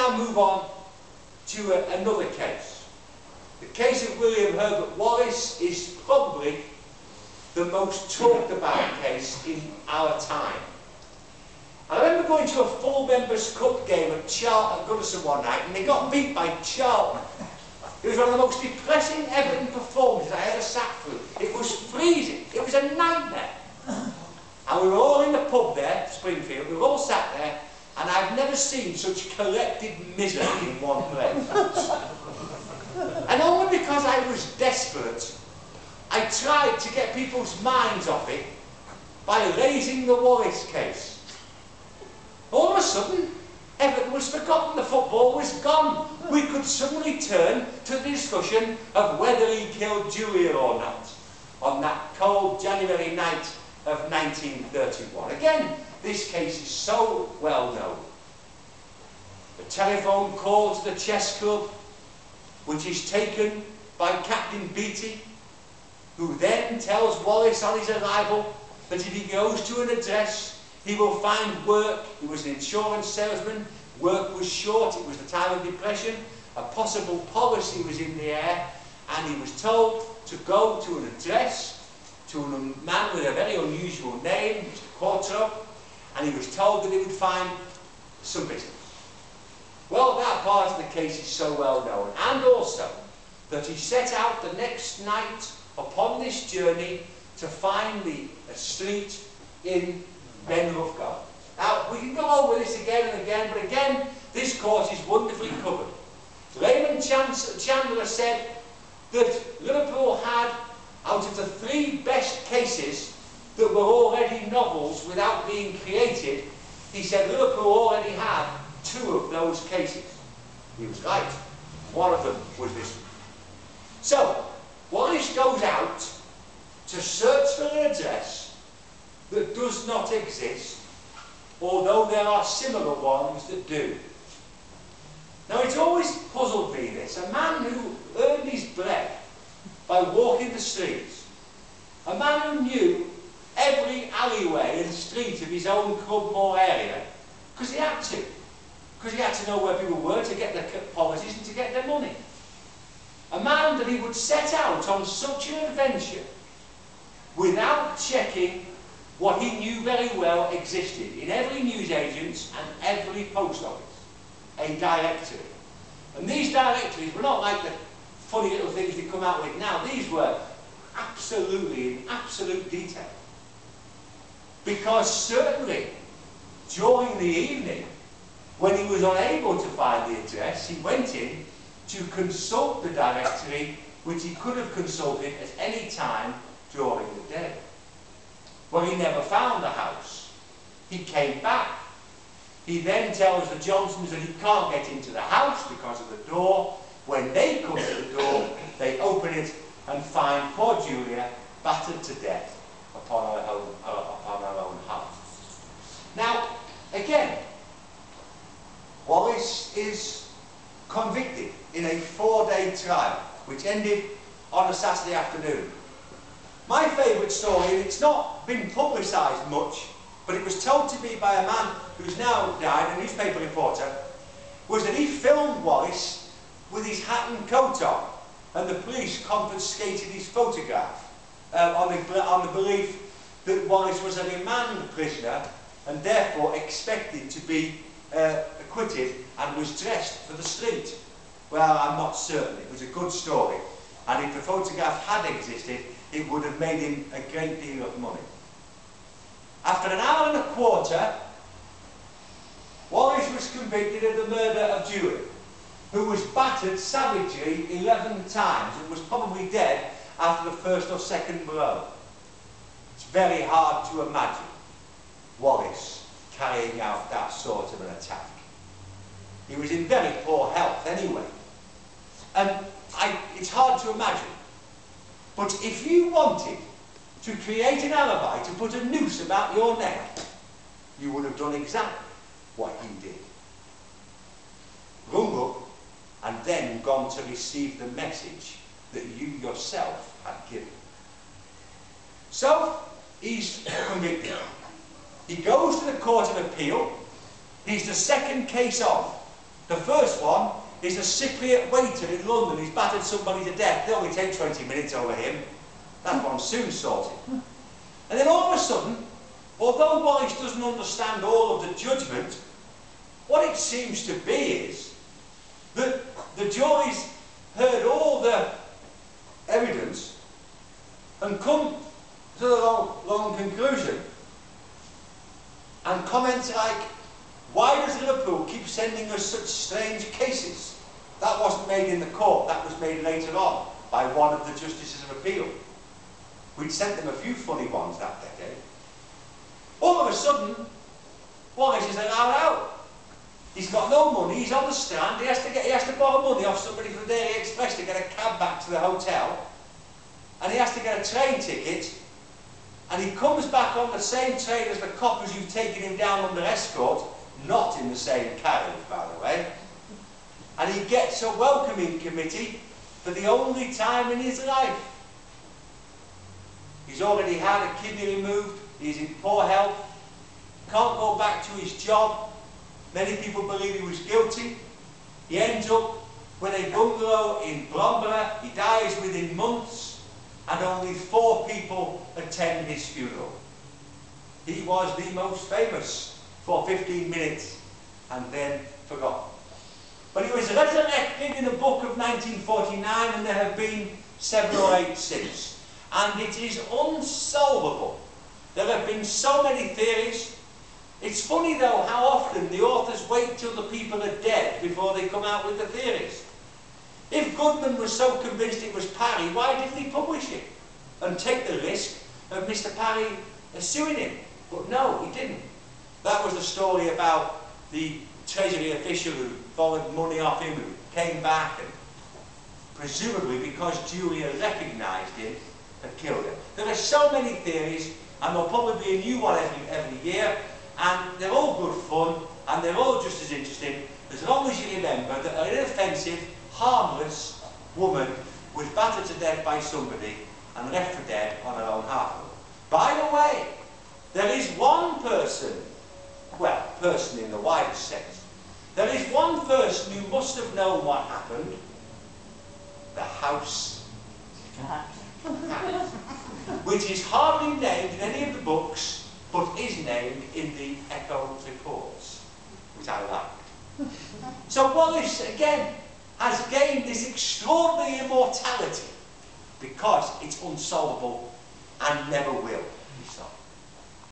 now move on to another case. The case of William Herbert Wallace is probably the most talked about case in our time. I remember going to a full members cup game at Charlton at Goodison one night, and they got beat by Charlton. It was one of the most depressing Everton performances I ever sat through. It was freezing. It was a nightmare. And we were all in the pub there, Springfield. We were all sat there, and I've never seen such collected misery in one place. And only because I was desperate, I tried to get people's minds off it by raising the Wallace case. All of a sudden, Everton was forgotten, the football was gone. We could suddenly turn to the discussion of whether he killed Julia or not on that cold January night of 1931. Again, this case is so well known. The telephone call to the chess club, which is taken by Captain Beattie, who then tells Wallace on his arrival that if he goes to an address, he will find work. He was an insurance salesman. Work was short. It was the time of depression. A possible policy was in the air, and he was told to go to an address to a man with a very unusual name, Mr. Qualtrough, and he was told that he would find some business. Well, that part of the case is so well known, and also that he set out the next night upon this journey to find the street in Benruff Garden. Now, we can go over this again and again, but again, this course is wonderfully covered. Raymond Chandler said that Liverpool had, out of the 3 best cases that were already novels without being created, he said Liverpool already had 2 of those cases. He was right. One of them was this one. So, Wallace goes out to search for an address that does not exist, although there are similar ones that do. Now, it's always puzzled me this. A man who earned his bread by walking the streets, a man who knew every alleyway and street of his own Clubmore area, because he had to. Because he had to know where people were to get their policies and to get their money. A man that he would set out on such an adventure without checking what he knew very well existed in every newsagent's and every post office, a directory. And these directories were not like the funny little things they come out with now. These were absolutely in absolute detail. Because certainly during the evening, when he was unable to find the address, he went in to consult the directory, which he could have consulted at any time during the day. Well, he never found the house. He came back. He then tells the Johnsons that he can't get into the house because of the door. When they come to the door, they open it and find poor Julia battered to death upon her own hearth. Now, again, Wallace is convicted in a 4-day trial, which ended on a Saturday afternoon. My favourite story, and it's not been publicised much, but it was told to me by a man who's now died, a newspaper reporter, was that he filmed Wallace with his hat and coat on, and the police confiscated his photograph on the belief that Wallace was a remand prisoner and therefore expected to be acquitted and was dressed for the street. Well, I'm not certain. It was a good story, and if the photograph had existed, it would have made him a great deal of money. After an hour and a quarter, Wallace was convicted of the murder of Julia, who was battered savagely 11 times and was probably dead after the first or second blow. It's very hard to imagine Wallace carrying out that sort of an attack. He was in very poor health anyway. And it's hard to imagine. But if you wanted to create an alibi, to put a noose about your neck, you would have done exactly what he did. Rung up and then gone to receive the message that you yourself had given. So, he's convicted. He goes to the Court of Appeal. He's the second case off. The first one is a Cypriot waiter in London who's battered somebody to death. They only take 20 minutes over him. That one's soon sorted. And then all of a sudden, although Wallace doesn't understand all of the judgment, what it seems to be is that the jury's heard all the evidence and come to the long conclusion, and comments like, why does Liverpool keep sending us such strange cases? That wasn't made in the court, that was made later on by one of the Justices of Appeal. We'd sent them a few funny ones that decade. All of a sudden, Wallace is allowed out. He's got no money, he's on the stand, he has to borrow money off somebody from Daily Express to get a cab back to the hotel, and he has to get a train ticket, and he comes back on the same train as the coppers who've taken him down under escort, not in the same carriage, by the way, and he gets a welcoming committee for the only time in his life. He's already had a kidney removed, he's in poor health, can't go back to his job. Many people believe he was guilty. He ends up with a bungalow in Bromborough. He dies within months, and only 4 people attend his funeral. He was the most famous for 15 minutes and then forgotten. But he was resurrected in a book of 1949, and there have been 7 or 8 since. And it is unsolvable. There have been so many theories. It's funny though how often the authors wait till the people are dead before they come out with the theories. If Goodman was so convinced it was Parry, why didn't he publish it and take the risk of Mr. Parry suing him? But no, he didn't. That was the story about the Treasury official who borrowed money off him, who came back and presumably because Julia recognised him, had killed him. There are so many theories, and there'll probably be a new one every year, and they're all good fun, and they're all just as interesting, as long as you remember that an inoffensive, harmless woman was battered to death by somebody and left for dead on her own hearthrug. By the way, there is one person, well, person in the widest sense, there is one person who must have known what happened: the house cat, which is hardly named in any of the books, but is named in the Echo reports, which I like. So Wallace, again, has gained this extraordinary immortality because it's unsolvable and never will be solved.